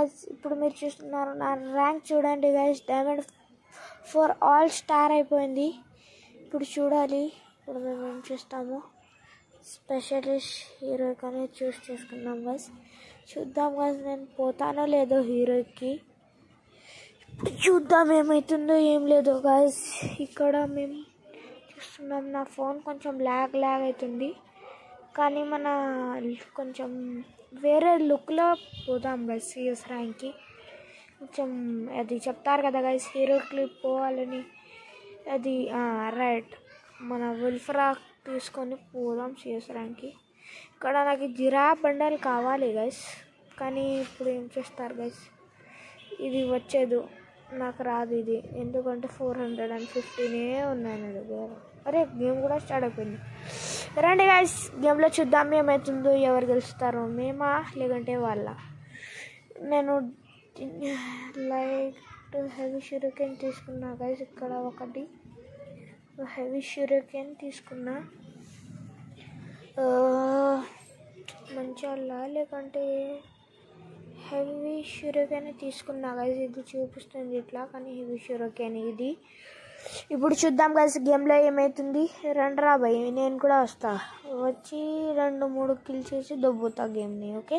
Guys ఇప్పుడు మీరు చూస్తున్నారు నా ర్యాంక్ చూడండి గైస్ డైమండ్ 4 ఆల్ స్టార్ అయిపోయింది. ఇప్పుడు చూడాలి ఇప్పుడు మేము ఏం చేస్తాము స్పెషలిస్ట్ హీరో కానీ చూస్ చేసుకున్నాం గైస్. చూద్దాం గైస్ నేను పోతానో లేదో హీరోకి. చూద్దాం ఏమవుతుందో ఏం లేదో గైస్. ఇక్కడ మేము చూస్తున్నాం నా ఫోన్ కొంచెం ల్యాగ్ అవుతుంది కానీ మన కొంచెం వేరే లుక్లో పోదాం గైస్ సిఎస్ ర్యాంక్కి. కొంచెం అది చెప్తారు కదా గైస్ హీరో క్లిప్ పోవాలని, అది రైట్ మన విల్ఫ్రాక్ తీసుకొని పోదాం సిఎస్ ర్యాంక్కి. ఇక్కడ నాకు జిరాఫ్ బండల్ కావాలి గైస్ కానీ ఇప్పుడు ఏం చేస్తారు గైస్ ఇది వచ్చేది నాకు రాదు ఇది, ఎందుకంటే 415 ఉన్నాయి నా దగ్గర. అరే గేమ్ కూడా స్టార్ట్ అయిపోయింది. రండి గైస్ గేమ్లో చూద్దాం ఏమవుతుందో, ఎవరు గెలుస్తారో మేమా లేదంటే వాళ్ళ. నేను లైట్ హెవీ షూరికెన్ తీసుకున్నా గైస్. ఇక్కడ ఒకటి హెవీ షూరికెన్ తీసుకున్నా మంచిగా లేకంటే హెవీ షూరికెన్ తీసుకున్నా గైస్. ఇది చూపిస్తుంది ఇట్లా కానీ హెవీ షూరికెన్ ఇది. ఇప్పుడు చూద్దాం గైస్ గేమ్లో ఏమవుతుంది. రండ్రా భయ్ నేను కూడా వస్తా, వచ్చి 2-3 కిల్ చేసి దొబ్బుతా గేమ్ని. ఓకే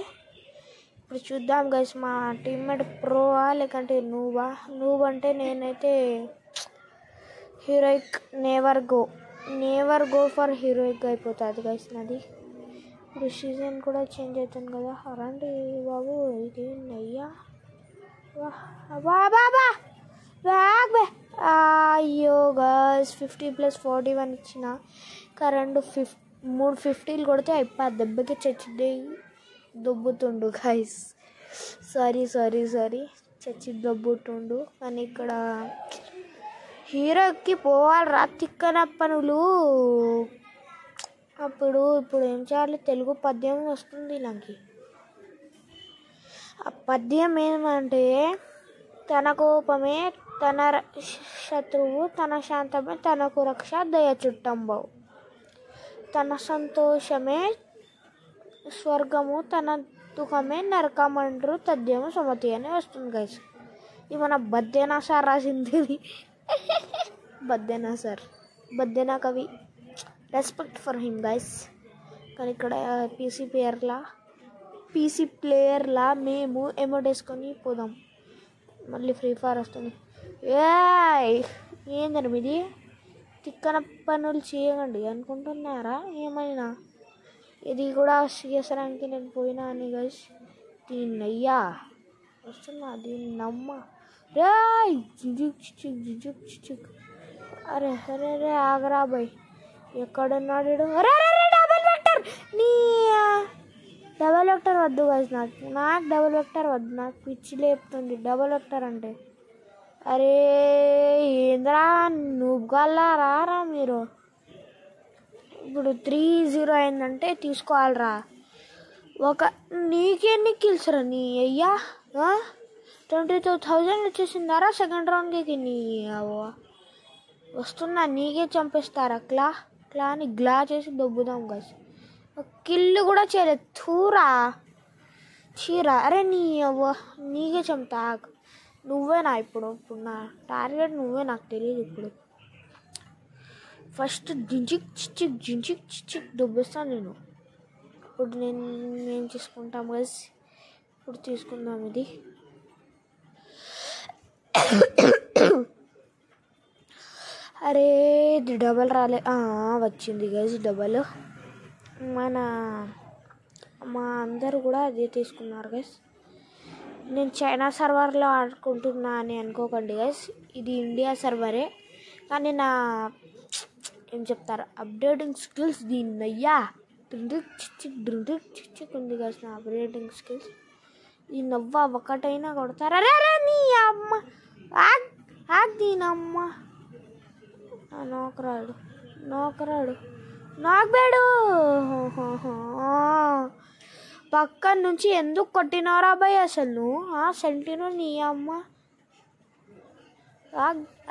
ఇప్పుడు చూద్దాం గైస్ మా టీమ్మేట్ ప్రోవా లేకంటే నువ్వు అంటే నేనైతే heroic never go for heroic అయిపోతుంది గైస్ నాది. ఇప్పుడు సీజన్ కూడా చేంజ్ అవుతుంది కదా. రండి బాబు ఇది నయ్యా బాబా అయ్యో గైస్ 50+41 ఇచ్చిన ఇంకా 3 50 కొడితే అయిపోయి దెబ్బకి చచ్చి దొబ్బుతుండు గైస్. సారీ చచ్చి దొబ్బుతుండు. కానీ ఇక్కడ హీరోకి పోవాలి రా తిక్కన పనులు. ఇప్పుడు ఏం చేయాలి, తెలుగు పద్యం వస్తుంది నాకు. ఆ పద్యం ఏమంటే తన కోపమే తన శత్రువు, తన శాంతమే తనకు రక్ష దయ చుట్టంబవు, తన సంతోషమే స్వర్గము, తన దుఃఖమే నరకమండ్రు తద్యము సుమతి అని వస్తుంది గైస్. ఇది మన బద్దెనా సార్ రాసింది. బద్దెనా కవి, రెస్పెక్ట్ ఫర్ హిమ్ గైస్. కానీ ఇక్కడ పీసీ ప్లేయర్లా మేము ఎమోట్ వేసుకొని పోదాం. మళ్ళీ ఫ్రీ ఫైర్ వస్తుంది. ఏందని మీది తిక్కన పనులు చేయకండి అనుకుంటున్నారా ఏమైనా. ఇది కూడా సిఎస్ ర్యాంక్కి నేను పోయినా అని గైస్. దీన్నయ్యా వస్తున్నా దీన్నమ్మ రే జిజుక్. అరే ఆగరా బాయ్ ఎక్కడున్నాడు. డబల్ వెక్టర్ డబల్ వెక్టర్ వద్దు గైస్ నాకు డబల్ వెక్టర్ వద్దు, నాకు పిచ్చి లేపుతుంది డబల్ వెక్టర్ అంటే. అరే ఏంద్రా నువ్వుగల్లా రారా మీరు. ఇప్పుడు 3-0 అయిందంటే తీసుకోవాలరా. నీకెన్ని కిల్స్ రా నీ అయ్యా 22,000 వచ్చేసిందారా సెకండ్ రౌండ్కి. నీ వస్తున్నా నీకే చంపేస్తారా క్లాని గ్లా చేసి దొబ్బుదాం గైస్. కిల్లు కూడా చేయలేదు తూరా చీరా. అరే నీకే చంపుతా నువ్వేనా. ఇప్పుడు నా టార్గెట్ నువ్వే, నాకు తెలియదు. ఇప్పుడు ఫస్ట్ జించిక్ దొబ్బేస్తాను నేను. ఇప్పుడు నేను ఏం చేసుకుంటాం గైస్, ఇప్పుడు తీసుకుందాం ఇది. అరే ఇది డబల్ రాలే, వచ్చింది గైస్ డబల్. మా అందరు కూడా అదే తీసుకున్నారు గైస్. నేను చైనా సర్వర్లో ఆడుకుంటున్నా అని అనుకోకండి గైస్, ఇది ఇండియా సర్వరే. కానీ నా ఏం చెప్తారు అప్డేటింగ్ స్కిల్స్ దీన్నయ్యా చిక్ ఉంది గైస్ నా అప్డేటింగ్ స్కిల్స్. ఈ నవ్వ ఒకటైనా కొడతారు. అరే నీ అమ్మ దీనమ్మ నోకరాడు నాకుబేడు. పక్కన నుంచి ఎందుకు కొట్టినవరా బాయ్ అసలు నువ్వు సెంటిను నీ అమ్మ.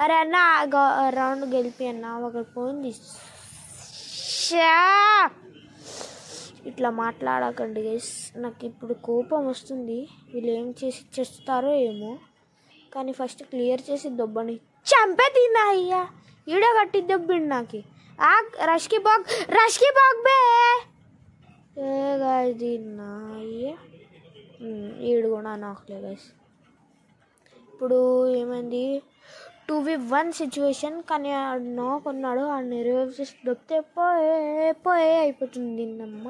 అరే అన్న రౌండ్ గెలిపి అన్న ఒకటి పోయింది. ఇట్లా మాట్లాడకండి గైస్. నాకు ఇప్పుడు కోపం వస్తుంది, వీళ్ళు ఏం చేసి చేస్తారో ఏమో. కానీ ఫస్ట్ క్లియర్ చేసి దొబ్బని చంపే తిన్నా అయ్యా. ఈడ కట్టి దొబ్బిండు నాకు. రష్కి బాగ్ బే గాయస్ తిన్నా అయ్యా. ఈడు కూడా నాకులే గాయస్. ఇప్పుడు ఏమైంది, 2v1 సిచ్యువేషన్. కానీ నాక్ ఉన్నాడు, ఆ రివైవ్ చేసి దొబ్బితే పోయే అయిపోతుంది దీన్నమ్మ.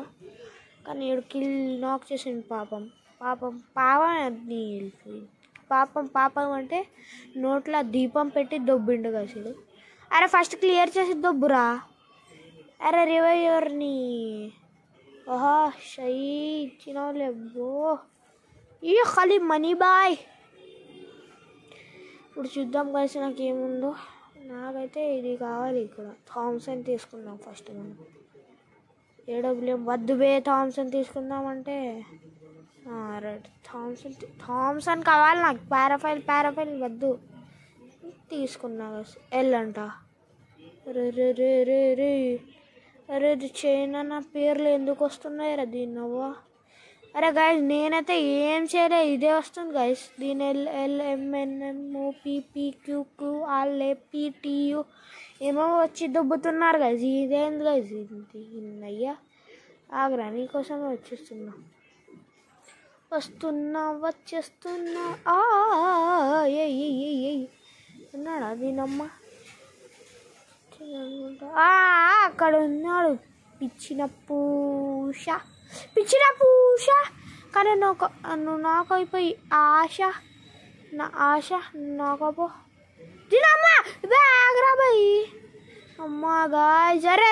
కానీ ఈడు కిల్ నాక్ చేసిండు. పాపం అది పాపం అంటే నోట్లో దీపం పెట్టి దొబ్బిండు కసిడు. అరే ఫస్ట్ క్లియర్ చేసి దొబ్బురా. అరే రివైవ్ ఎవరిని ఓహా షై ఇచ్చినావు లేబ్బో. ఈ ఖాళీ మనీ బాయ్. ఇప్పుడు చూద్దాం కలిసి నాకేముందో. నాకైతే ఇది కావాలి. ఇక్కడ థామ్సన్ తీసుకుందాం ఫస్ట్. మనం ఏడబ్ల్యూఎం వద్దు బే, థామ్సన్ తీసుకుందామంటే రైట్. థామ్సన్ కావాలి నాకు. పారాఫైల్ వద్దు, తీసుకున్నా ఎల్ అంట. అరే చైనా నా పేర్లు ఎందుకు వస్తున్నాయి రా దీన్నవ్వా. అరే గైస్ నేనైతే ఏం చేయలే, ఇదే వస్తుంది గైస్. దీని LLMNOPPQQRLPTU ఏమో వచ్చి దొబ్బుతున్నారు గైస్. ఇదేంది గైస్ అయ్యా. ఆగ్రా నీకోసమే వచ్చేస్తున్నా ఉన్నాడా దీనమ్మ. అక్కడ ఉన్నాడు పిచ్చిన పూష. కానీ నువ్వు నాకు అయిపోయి నా ఆశ నాకపో దీనమ్మా బ్యాగ్రా పోయి అమ్మా గాయ్స్. అరే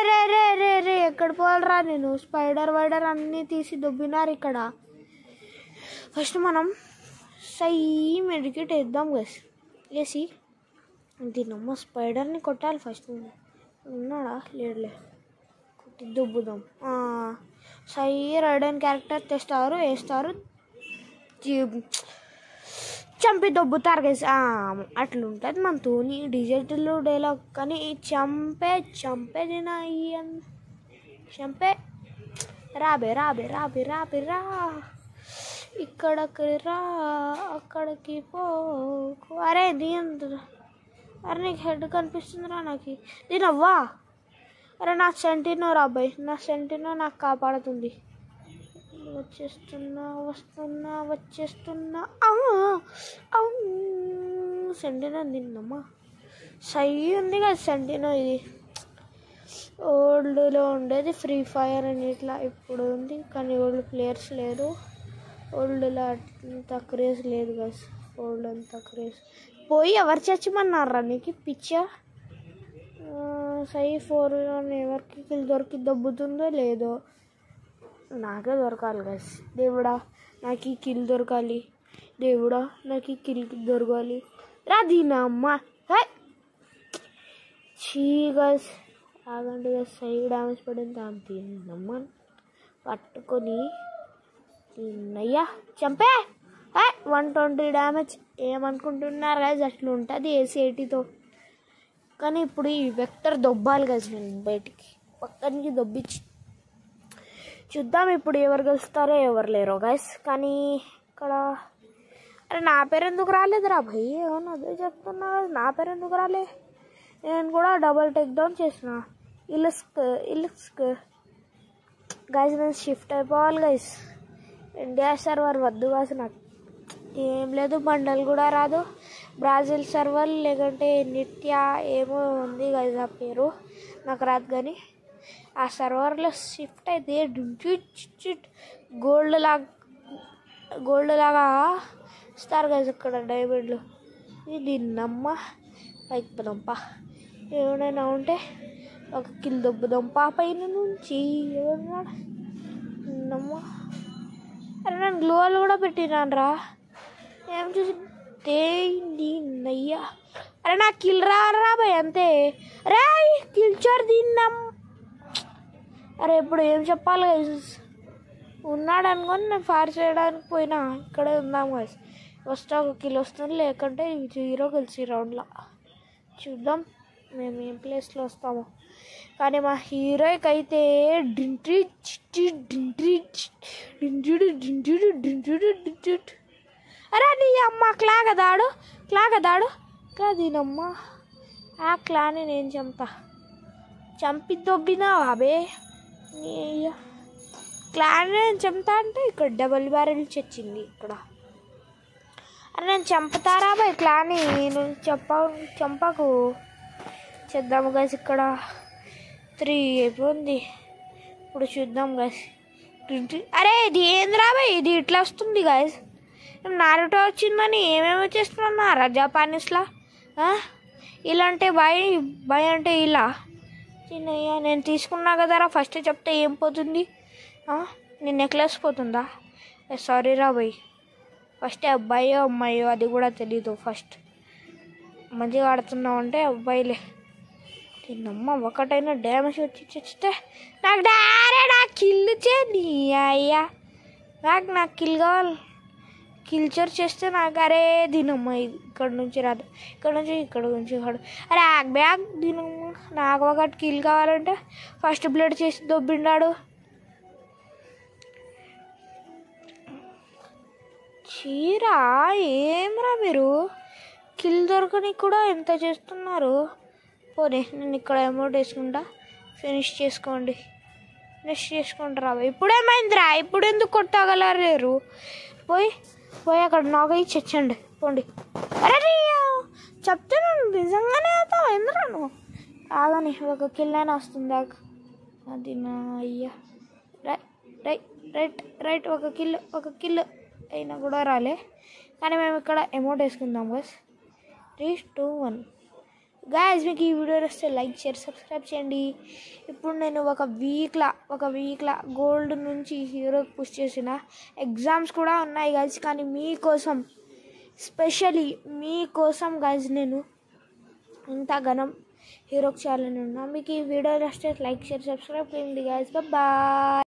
రే ఎక్కడ పోవాలరా నేను. స్పైడర్ అన్నీ తీసి దొబ్బినారు ఇక్కడ. ఫస్ట్ మనం మెడికేట్ వేద్దాం గైస్. వేసి దీనమ్మ స్పైడర్ని కొట్టాలి ఫస్ట్. ఉన్నాడా లేడులే, కొట్టి దొబ్బుదాం. రైడన్ క్యారెక్టర్ తెస్తారు, వేస్తారు, చంపి దొబ్బుతారు గైస్. అట్లుంటుంది మనతోని డిజిటల్ డైలాగ్. కానీ చంపే చంపే రాబే రా. ఇక్కడికి రా, అక్కడికి పో. అరే అరే నీకు హెడ్ కనిపిస్తుందిరా నాకు. దీనవ్వా. అరే నా సెంటినో రాబాయ్, నా సెంటినో నాకు కాపాడుతుంది. వచ్చేస్తున్నా సెంటినో తిన్నమ్మా. ఉంది కదా సెంటినో. ఇది ఓల్డ్లో ఉండేది ఫ్రీ ఫైర్ అని ఇట్లా. ఇప్పుడు ఉంది కానీ ఓల్డ్ ప్లేయర్స్ లేరు. ఓల్డ్లో అంత క్రేజ్ లేదు కదా. ఓల్డ్ అంత క్రేజ్ పోయి ఎవరు చచ్చిమన్నారా నీకు పిచ్చా. 4 ఎవరికి కిల్ దొరికి దొబ్బుతుందో లేదో నాకే దొరకాలి గైస్. దేవుడా నాకు ఈ కిల్ దొరకాలి, దేవుడా నాకు ఈ కిల్ దొరకాలి రా దీనమ్మ. చీ గైస్ ఆగండి గైస్. డ్యామేజ్ పడింది దీనమ్మ. పట్టుకొని తిన్నయ్యా చంపే. 120 డ్యామేజ్. ఏమనుకుంటున్నారు గైస్, అట్లా ఉంటుంది AC80తో. కానీ ఇప్పుడు ఈ వెక్టర్ దొబ్బాలి గైస్. నేను బయటికి పక్కనికి దొబ్బించి చూద్దాం ఇప్పుడు ఎవరు గెలుస్తారో ఎవరు లేరో గైస్. కానీ ఇక్కడ అరే నా పేరు ఎందుకు రాలేదురా భయ్. అవును అదే చెప్తున్నా, నా పేరు ఎందుకు రాలే. నేను కూడా డబల్ టేక్ డౌన్ చేసిన. ఇల్లుస్క్ గైస్. నేను షిఫ్ట్ అయిపోవాలి గైస్. ఇండియా సర్వర్ వద్దు గైస్. నాకు ఏం లేదు, బండల్ కూడా రాదు. బ్రాజిల్ సర్వర్ లేకంటే నిత్య ఏమో ఉంది గైస్ ఆ పేరు, నాకు రాదు. కానీ ఆ సర్వర్లో షిఫ్ట్ అయితే గోల్డ్ లాగా ఇస్తారు గైస్ ఇక్కడ డైమండ్లు. ఇది నమ్మ పైకి పోదాంపా. ఏమైనా ఉంటే ఒక కిల్ దొబ్బుదాంపా పైన నుంచి. ఎవరున్నాడు నమ్మ. అరే నేను గ్లోవల్ కూడా పెట్టినాను రా. ఏం చూసి నయ్యా. అరే నా కిల్ రా భయ్ అంతే. రే కిల్ చోర్ తిన్నాం. అరే ఇప్పుడు ఏం చెప్పాలి గైస్. ఉన్నాడు అనుకోని నేను ఫైర్ చేయడానికి పోయినా. ఇక్కడే ఉందాం గైస్. వస్తే ఒక కిల్ వస్తుంది, లేకుంటే 0 గెలిచి రౌండ్లో. చూద్దాం మేము ఏం ప్లేస్లో వస్తామో. కానీ మా హీరోయిక్ అయితే అరే నీ అమ్మ క్లాగదాడు దీనమ్మ ఆ క్లాని నేను చంపి దొబ్బినా బాబే క్లాన్ నేను చంపుతా అంటే ఇక్కడ డబుల్ బ్యారెల్ చచ్చింది ఇక్కడ. అరే నేను చంపుతారా బాయ్ క్లాని నేను చంపకు చేద్దాము గైస్. ఇక్కడ 3 అయిపోయింది. ఇప్పుడు చూద్దాం గైస్. అరే ఇది ఏంద్రా బాయ్ ఇది ఇట్లా వస్తుంది గైస్. నారుటో వచ్చిందని ఏమేమి చేస్తున్నా జపానీస్లా ఇలా అంటే బాయ్ అంటే ఇలా చిన్నయ్య నేను తీసుకున్నా కదరా ఫస్ట్ చెప్తే ఏం పోతుంది నీ నెక్లెస్ పోతుందా? సారీ రా బాయ్ ఫస్ట్ అబ్బాయో అమ్మాయో అది కూడా తెలీదు. ఫస్ట్ మంచిగా ఆడుతున్నావు అంటే అబ్బాయిలే. తిన్నమ్మ ఒకటైనా డ్యామేజ్ వచ్చి చచ్చితే నాకు కిల్ నీ అయ్యా నాకు కిల్ కావాలి. కిల్చర్ చేస్తే నాకు అరే దీనమ్మ ఇక్కడ నుంచి రాదు ఇక్కడ నుంచి కాదు. అరే బ్యాగ్ దీనమ్మ నాకు ఒకటి కిల్ కావాలంటే ఫస్ట్ బ్లడ్ చేసి దొబ్బిండాడు. చీరా ఏమ్రా మీరు కిల్ దొరకని కూడా ఎంత చేస్తున్నారు. పోనీ నేను ఇక్కడ అమౌంట్ వేసుకుంటా ఫినిష్ చేసుకోండి రా. ఇప్పుడేమైందిరా ఇప్పుడు ఎందుకు కొట్టగలరు? పోయి అక్కడ నాకై చచ్చండి పోండి. అరే చెప్తున్నాను నిజంగానే అవుతావు ఎందుకు నువ్వు ఆగని ఒక కిల్ అయినా వస్తుంది అది నా అయ్యా. రైట్ ఒక కిల్ అయినా కూడా రాలే. కానీ మేము ఇక్కడ అమౌంట్ వేసుకుందాం గైస్. 3, 2, 1 గాయస్ మీకు ఈ వీడియో వస్తే లైక్ షేర్ సబ్స్క్రైబ్ చేయండి. ఇప్పుడు నేను ఒక వీక్లా గోల్డ్ నుంచి హీరోకి పుష్ చేసిన ఎగ్జామ్స్ కూడా ఉన్నాయి గైస్. కానీ మీకోసం స్పెషలీ మీకోసం గైస్ నేను ఇంత ఘనం హీరోకి చేయాలని ఉన్నా. మీకు ఈ వీడియో వస్తే లైక్ షేర్ సబ్స్క్రైబ్ చేయండి గైస్. బాయ్.